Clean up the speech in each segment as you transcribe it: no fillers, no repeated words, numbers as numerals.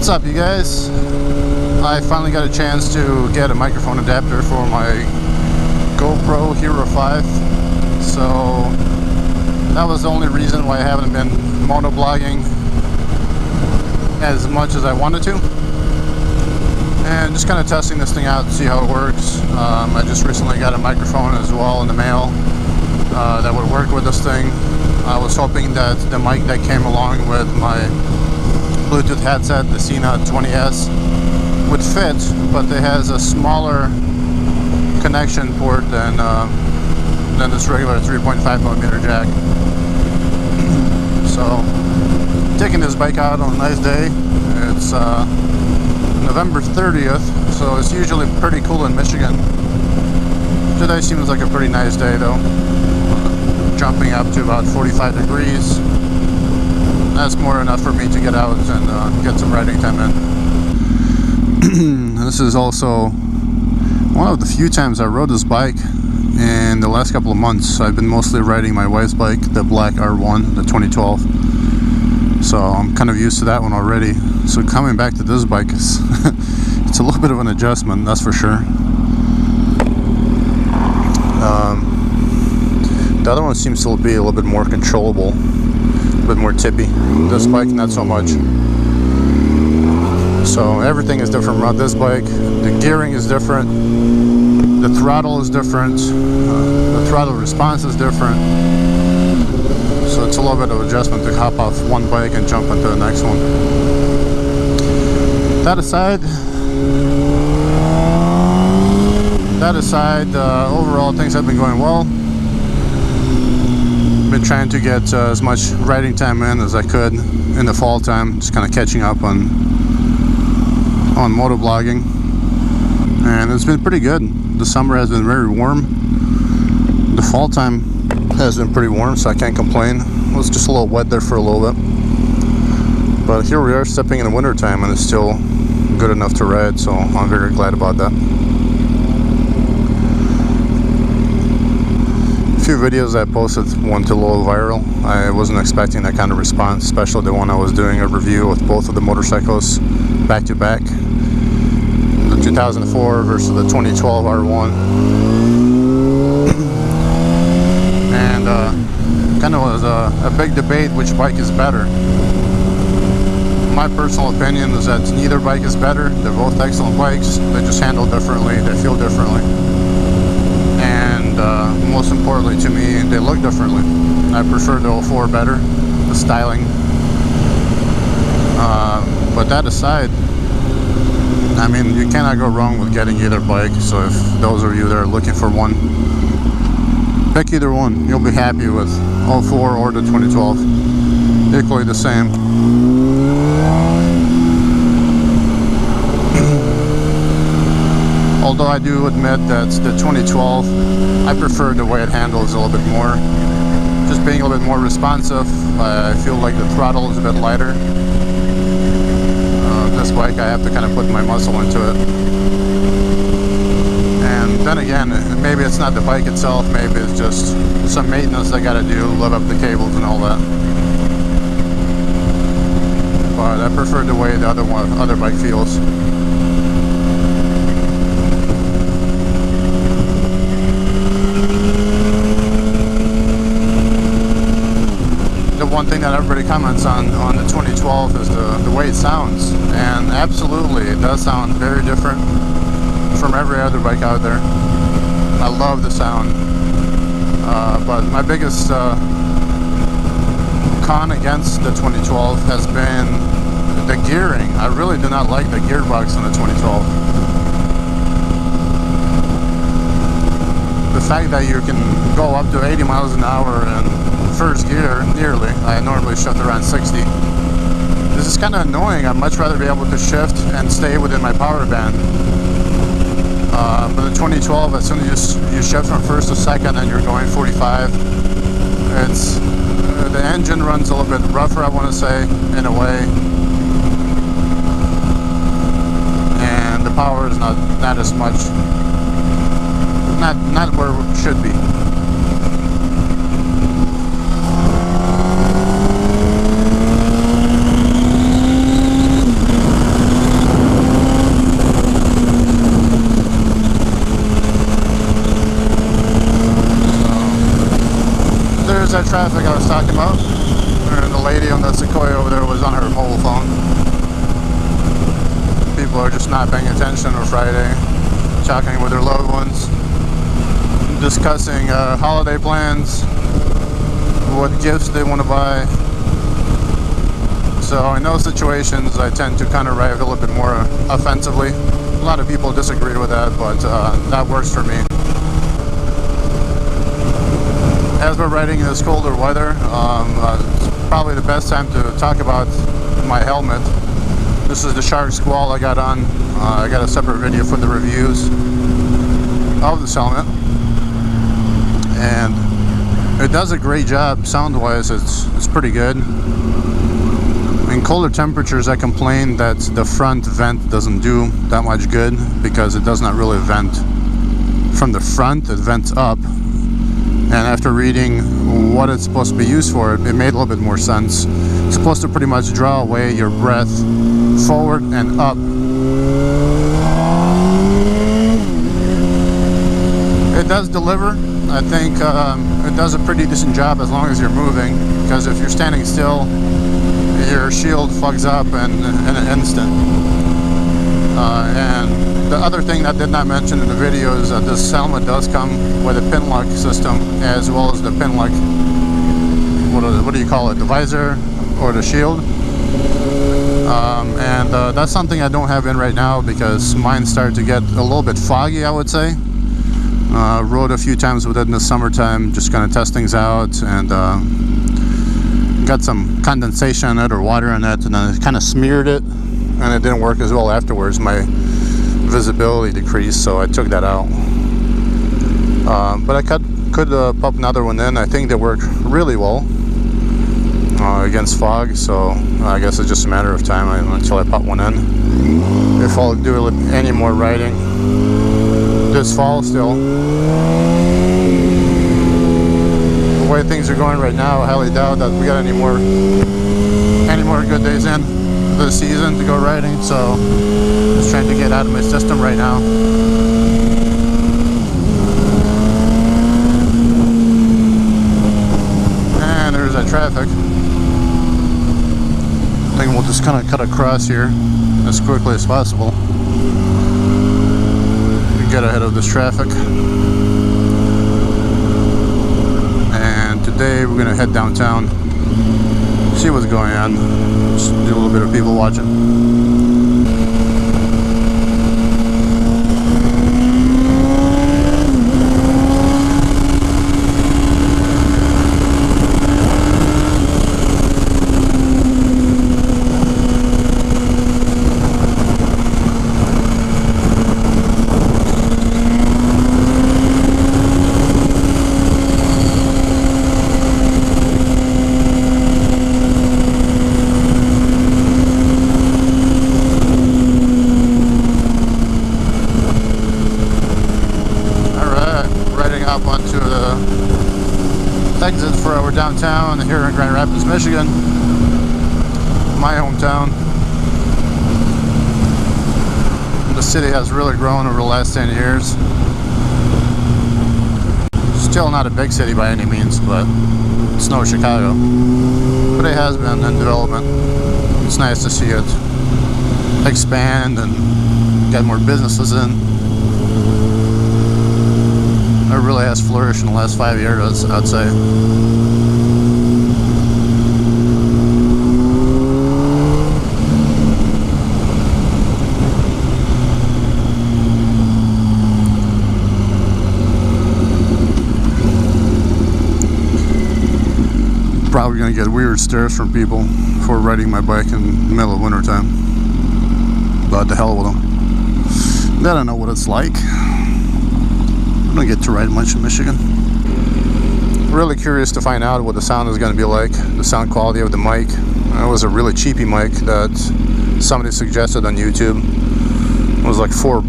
What's up, you guys? I finally got a chance to get a microphone adapter for my GoPro Hero 5. So that was the only reason why I haven't been motovlogging as much as I wanted to. And just kind of testing this thing out to see how it works. I just recently got a microphone as well in the mail that would work with this thing. I was hoping that the mic that came along with my Bluetooth headset, the Sena 20S, would fit, but it has a smaller connection port than this regular 3.5mm jack. So, taking this bike out on a nice day. It's November 30th, so it's usually pretty cool in Michigan. Today seems like a pretty nice day though. Jumping up to about 45 degrees. That's more enough for me to get out and get some riding time in. This is also one of the few times I rode this bike in the last couple of months. I've been mostly riding my wife's bike, the black R1, the 2012. So I'm kind of used to that one already. So coming back to this bike is it's a little bit of an adjustment, that's for sure. The other one seems to be a little bit more controllable, a bit more tippy. This bike, not so much. So everything is different about this bike. The gearing is different. The throttle is different. The throttle response is different. So it's a little bit of adjustment to hop off one bike and jump into the next one. That aside, overall things have been going well. Been trying to get as much riding time in as I could in the fall time, just kind of catching up on motovlogging, and it's been pretty good. The summer has been very warm. The fall time has been pretty warm, so I can't complain. It was just a little wet there for a little bit, but here we are stepping in the winter time and it's still good enough to ride, so I'm very glad about that. A few videos I posted went a little viral. I wasn't expecting that kind of response, especially the one I was doing a review with both of the motorcycles back to back. The 2004 versus the 2012 R1. And kind of was a big debate which bike is better. My personal opinion is that neither bike is better. They're both excellent bikes. They just handle differently, they feel differently. And most importantly to me, they look differently. I prefer the 04 better, the styling. But that aside, I mean, you cannot go wrong with getting either bike. So if those of you that are looking for one, pick either one. You'll be happy with 04 or the 2012. Equally the same. Although I do admit that the 2012, I prefer the way it handles a little bit more. Just being a little bit more responsive. I feel like the throttle is a bit lighter. This bike, I have to kind of put my muscle into it. And then again, maybe it's not the bike itself, maybe it's just some maintenance I gotta do, lift up the cables and all that. But I prefer the way the other bike feels. One thing that everybody comments on the 2012 is the way it sounds, and absolutely it does sound very different from every other bike out there. I love the sound, but my biggest con against the 2012 has been the gearing. I really do not like the gearbox on the 2012. The fact that you can go up to 80 miles an hour and first gear, nearly. I normally shift around 60. This is kind of annoying. I'd much rather be able to shift and stay within my power band. But the 2012, as soon as you shift from first to second and you're going 45, it's the engine runs a little bit rougher, I want to say, in a way. And the power is not as much, not where it should be. that traffic I was talking about. And the lady on the Sequoia over there was on her mobile phone. People are just not paying attention on Friday, talking with their loved ones, discussing holiday plans, what gifts they want to buy. So in those situations, I tend to kind of write a little bit more offensively. A lot of people disagree with that, but that works for me. As we're riding in this colder weather, it's probably the best time to talk about my helmet. This is the Shark Squall I got on. I got a separate video for the reviews of this helmet. And it does a great job sound-wise. It's pretty good. In colder temperatures, I complain that the front vent doesn't do that much good because it does not really vent from the front, it vents up. And after reading what it's supposed to be used for, it made a little bit more sense. It's supposed to pretty much draw away your breath forward and up. It does deliver. I think it does a pretty decent job as long as you're moving, because if you're standing still, your shield fucks up in an instant. And the other thing that I did not mention in the video is that this helmet does come with a pin lock system, as well as the pin lock, what do you call it, the visor or the shield. And that's something I don't have in right now because mine started to get a little bit foggy, I would say. Rode a few times with it in the summertime, just kind of test things out, and got some condensation in it or water in it, and then it kind of smeared it, and it didn't work as well afterwards. My visibility decreased, so I took that out. But I could pop another one in. I think they work really well against fog, so I guess it's just a matter of time until I pop one in. If I'll do any more riding this fall still. The way things are going right now, I highly doubt that we got any more good days in this season to go riding, so just trying to get out of my system right now. And there's that traffic. I think we'll just kind of cut across here as quickly as possible to get ahead of this traffic. Today we're gonna head downtown, see what's going on, just do a little bit of people watching. Exit for our downtown here in Grand Rapids, Michigan, my hometown. The city has really grown over the last 10 years. Still not a big city by any means, but it's no Chicago. But it has been in development. It's nice to see it expand and get more businesses in. It really has flourished in the last 5 years, I'd say. Probably gonna get weird stares from people for riding my bike in the middle of winter time. But the hell with them. They don't know what it's like. I don't get to ride much in Michigan. Really curious to find out what the sound is going to be like, the sound quality of the mic. It was a really cheapy mic that somebody suggested on YouTube. It was like $4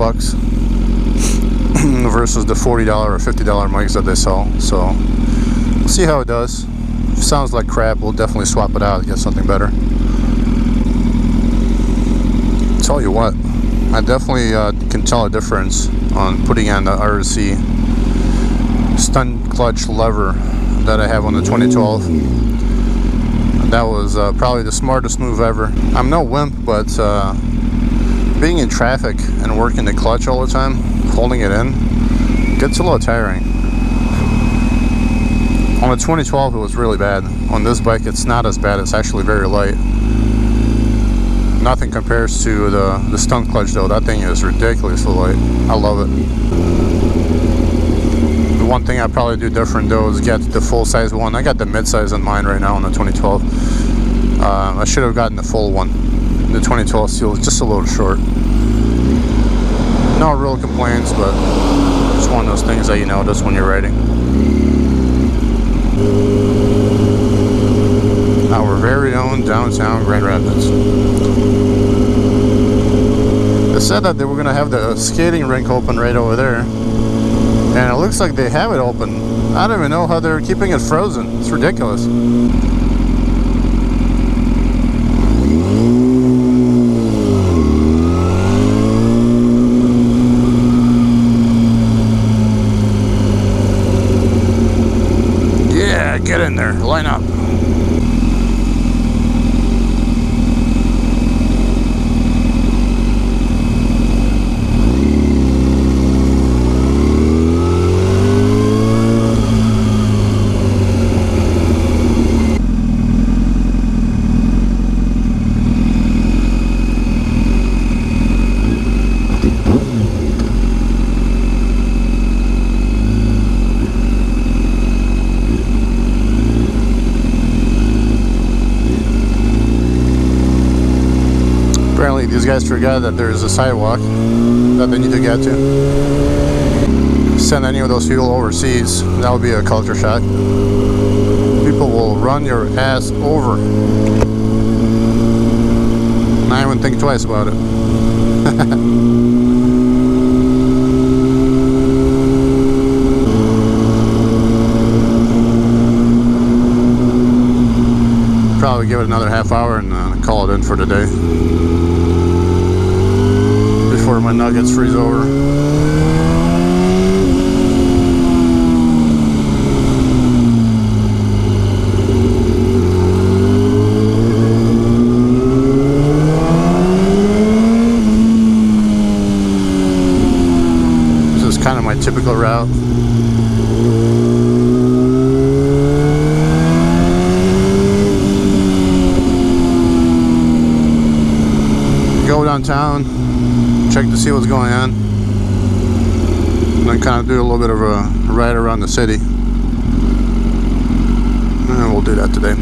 versus the $40 or $50 mics that they sell. So we'll see how it does. If it sounds like crap, we'll definitely swap it out and get something better. Tell you what, I definitely can tell a difference on putting on the RC stunt clutch lever that I have on the 2012. That was probably the smartest move ever. I'm no wimp, but being in traffic and working the clutch all the time, holding it in, gets a little tiring. On the 2012 it was really bad. On this bike it's not as bad, it's actually very light. Nothing compares to the stunt clutch though. That thing is ridiculously light. I love it. The one thing I'd probably do different though is get the full size one. I got the mid size in mind right now on the 2012. I should have gotten the full one. The 2012 steel is just a little short. No real complaints, but it's one of those things that you notice when you're riding. Our very own downtown Grand Rapids. They said that they were going to have the skating rink open right over there, and it looks like they have it open. I don't even know how they're keeping it frozen. It's ridiculous. Yeah, get in there, line up. Apparently these guys forgot that there's a sidewalk that they need to get to. Send any of those people overseas, that would be a culture shock. People will run your ass over. And I wouldn't think twice about it. Probably give it another half hour and call it in for today. Before my nuggets freeze over. This is kind of my typical route. Go downtown, check to see what's going on, and then kind of do a little bit of a ride around the city, and we'll do that today.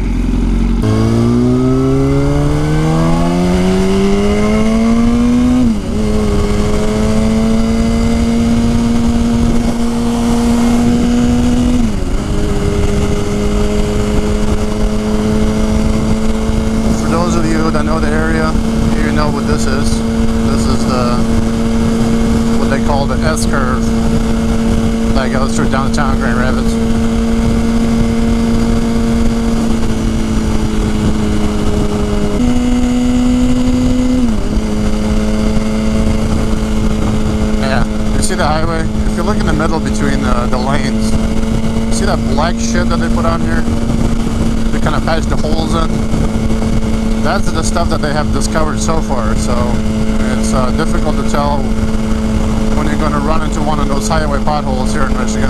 For those of you that know the area, you know what this is. This is what they call the S-curve that goes through downtown Grand Rapids. Yeah, you see the highway? If you look in the middle between the lanes, see that black shit that they put on here? They kind of patch the holes in. That's the stuff that they have discovered so far, so it's difficult to tell when you're going to run into one of those highway potholes here in Michigan.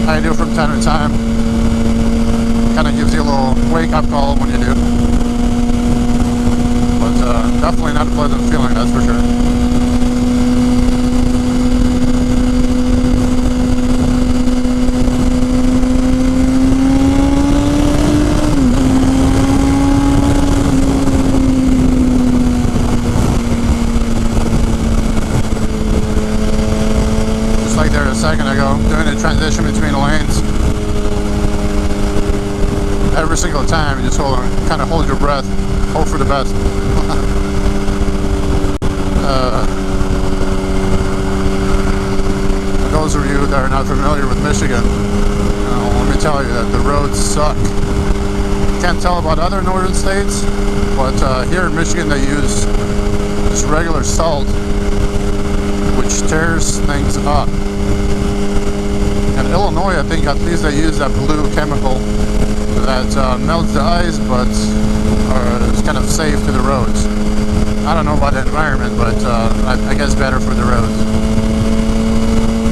I do from time to time. Kind of gives you a little wake-up call when you do. But definitely not a pleasant feeling, that's for sure. A second ago, doing a transition between the lanes. Every single time, you just kind of hold your breath, hope for the best. For those of you that are not familiar with Michigan, let me tell you that the roads suck. Can't tell about other northern states, but here in Michigan they use just regular salt, which tears things up. Illinois, I think at least they use that blue chemical that melts the ice, but is kind of safe to the roads. I don't know about the environment, but I guess better for the roads.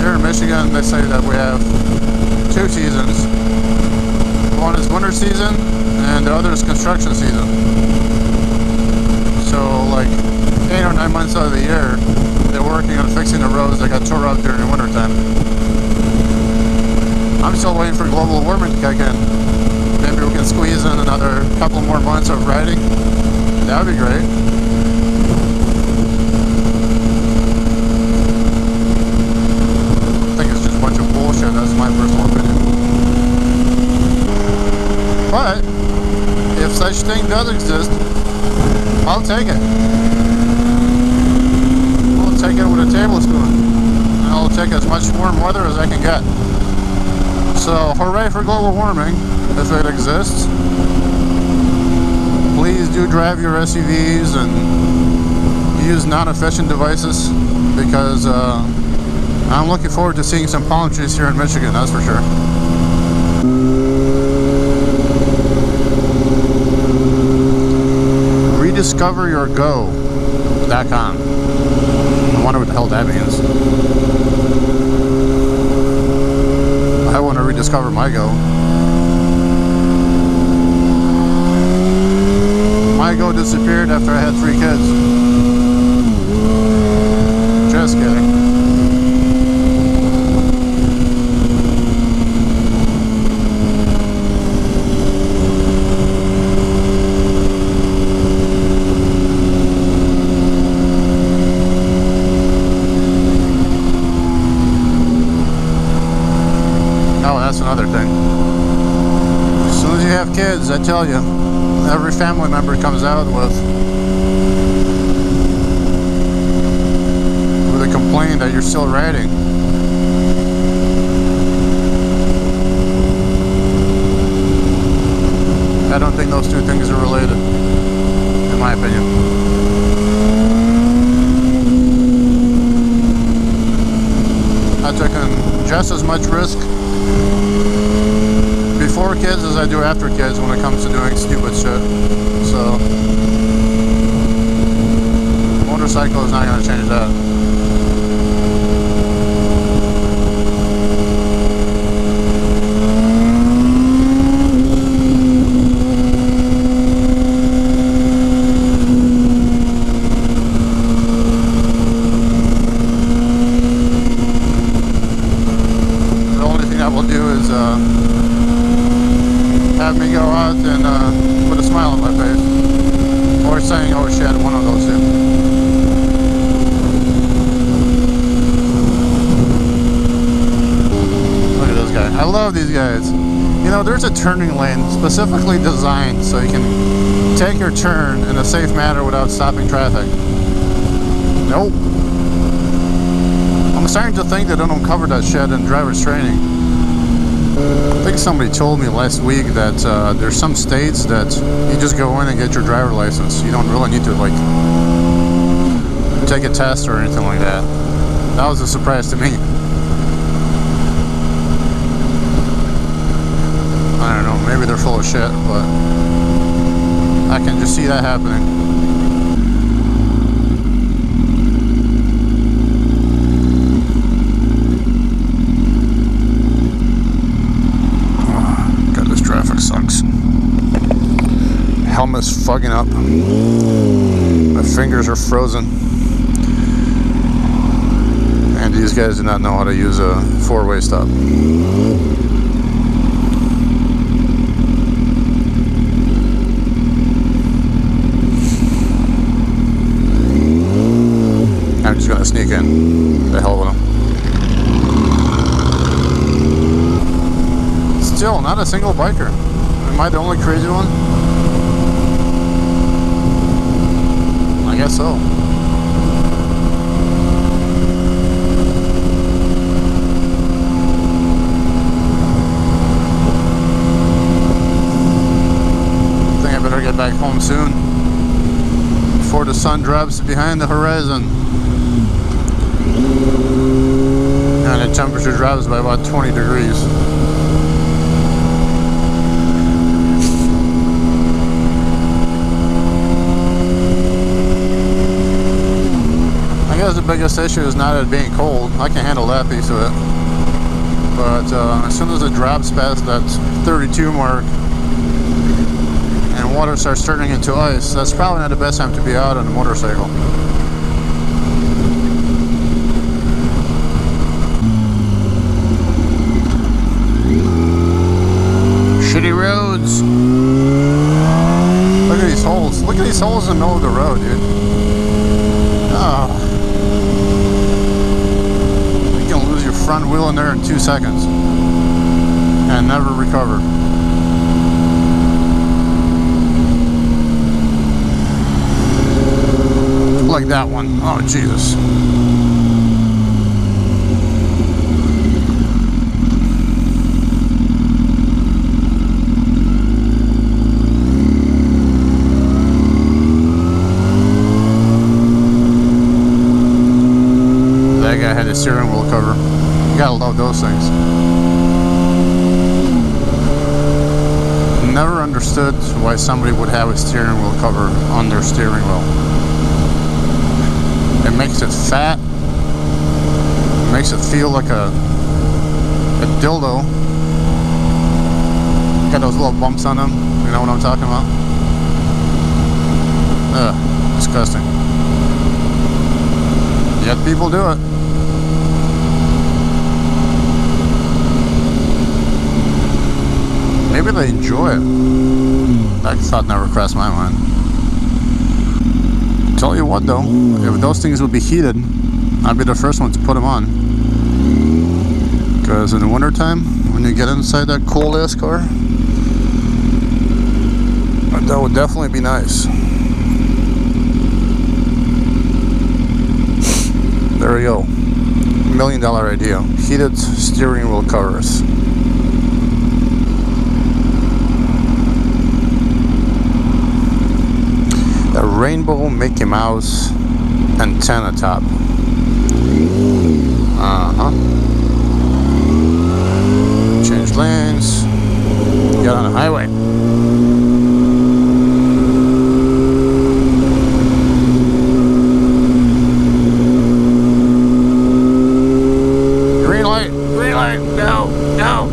Here in Michigan, they say that we have 2 seasons. One is winter season, and the other is construction season. So, like 8 or 9 months out of the year, they're working on fixing the roads that got tore up during the winter time. I'm still waiting for global warming to kick in. Maybe we can squeeze in another couple more months of riding. That would be great. I think it's just a bunch of bullshit. That's my personal opinion. But if such thing does exist, I'll take it. I'll take it with a tablespoon. And I'll take as much warm weather as I can get. So, hooray for global warming, if it exists. Please do drive your SUVs and use non-efficient devices, because I'm looking forward to seeing some palm trees here in Michigan, that's for sure. RediscoverYourGo.com. I wonder what the hell that means. I want to rediscover my Go. My Go disappeared after I had 3 kids. Just kidding. That's another thing. As soon as you have kids, I tell you, every family member comes out with a complaint that you're still riding. I don't think those 2 things are related, in my opinion. I've taken just as much risk before kids as I do after kids when it comes to doing stupid shit. So, motorcycle is not going to change that. The only thing I will do is have me go out and put a smile on my face, or saying "oh shit," one of those 2. Look at this guy. I love these guys. You know, there's a turning lane specifically designed so you can take your turn in a safe manner without stopping traffic. Nope. I'm starting to think they don't cover that shit in driver's training. I think somebody told me last week that there's some states that you just go in and get your driver license. You don't really need to, like, take a test or anything like that. That was a surprise to me. I don't know, maybe they're full of shit, but I can just see that happening. Sucks. Helmet's fucking up. My fingers are frozen. And these guys do not know how to use a 4-way stop. I'm just gonna sneak in. The hell with them. Still, not a single biker. Am I the only crazy one? I guess so. I think I better get back home soon before the sun drops behind the horizon. and the temperature drops by about 20 degrees. I guess the biggest issue is not it being cold. I can handle that piece of it. But as soon as it drops past that 32 mark and water starts turning into ice, that's probably not the best time to be out on a motorcycle. Shitty roads. Look at these holes. Look at these holes in the middle of the road, dude. Oh. You can lose your front wheel in there in 2 seconds and never recover. Like that one. Oh, Jesus. That guy had his steering wheel cover. You gotta love those things. Never understood why somebody would have a steering wheel cover on their steering wheel. It makes it fat. It makes it feel like a dildo. Got those little bumps on them. You know what I'm talking about? Ugh, disgusting. Yet people do it. Maybe they enjoy it. That thought never crossed my mind. Tell you what though, if those things would be heated, I'd be the first one to put them on. Because in the wintertime, when you get inside that cold ass car, that would definitely be nice. There we go. $1 million idea. Heated steering wheel covers. A rainbow Mickey Mouse antenna top. Change lanes. Get on the highway. Green light. Green light. No. No.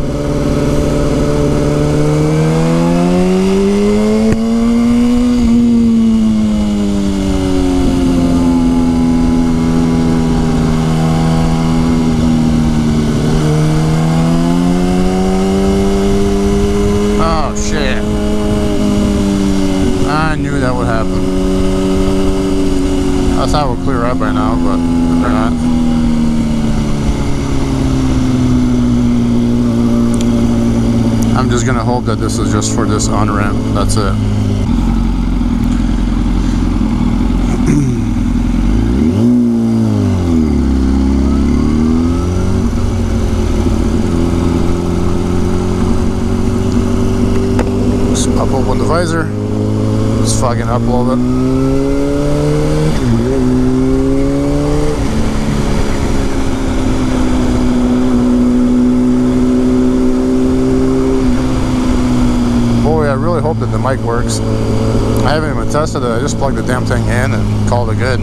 I thought it would clear up by now, but they're not. I'm just gonna hope that this is just for this on-ramp. That's it. Just pop open the visor. Just fogging up a little bit. I really hope that the mic works. I haven't even tested it. I just plugged the damn thing in and called it good.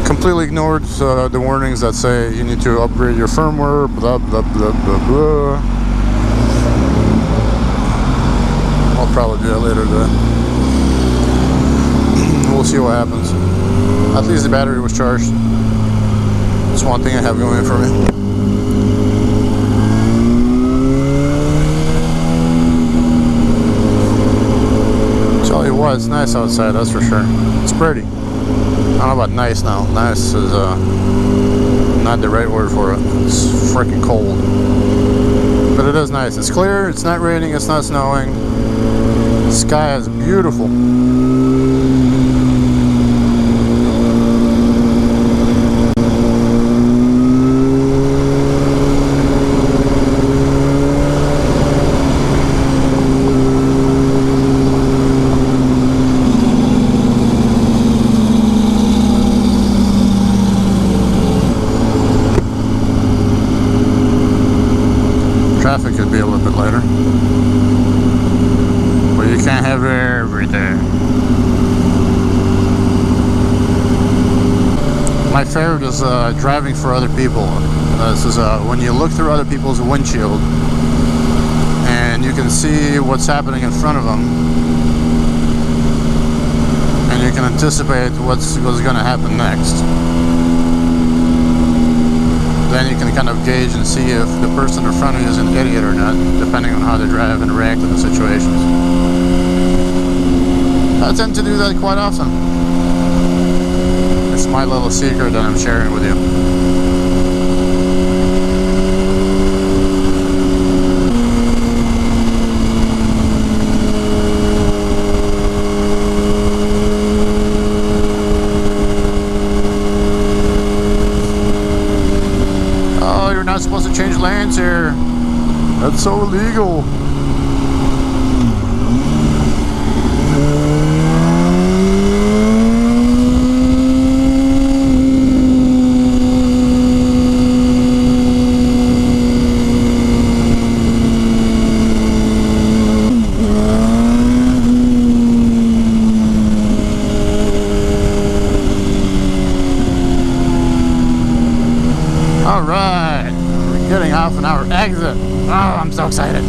Completely ignored the warnings that say you need to upgrade your firmware, blah blah blah blah blah. I'll probably do that later today. We'll see what happens. At least the battery was charged. That's one thing I have going for me. Well, it's nice outside, that's for sure. It's pretty. I don't know about nice now. Nice is not the right word for it. It's freaking cold. But it is nice. It's clear, it's not raining, it's not snowing. The sky is beautiful. traffic could be a little bit later. But you can't have everything. My favorite is driving for other people. This is when you look through other people's windshield and you can see what's happening in front of them, and you can anticipate what's going to happen next. Then you can kind of gauge and see if the person in front of you is an idiot or not, depending on how they drive and react to the situations. I tend to do that quite often. It's my little secret that I'm sharing with you. Oh, you're not supposed to change lanes here. That's so illegal. Alright, we're getting off an hour exit. Oh, I'm so excited.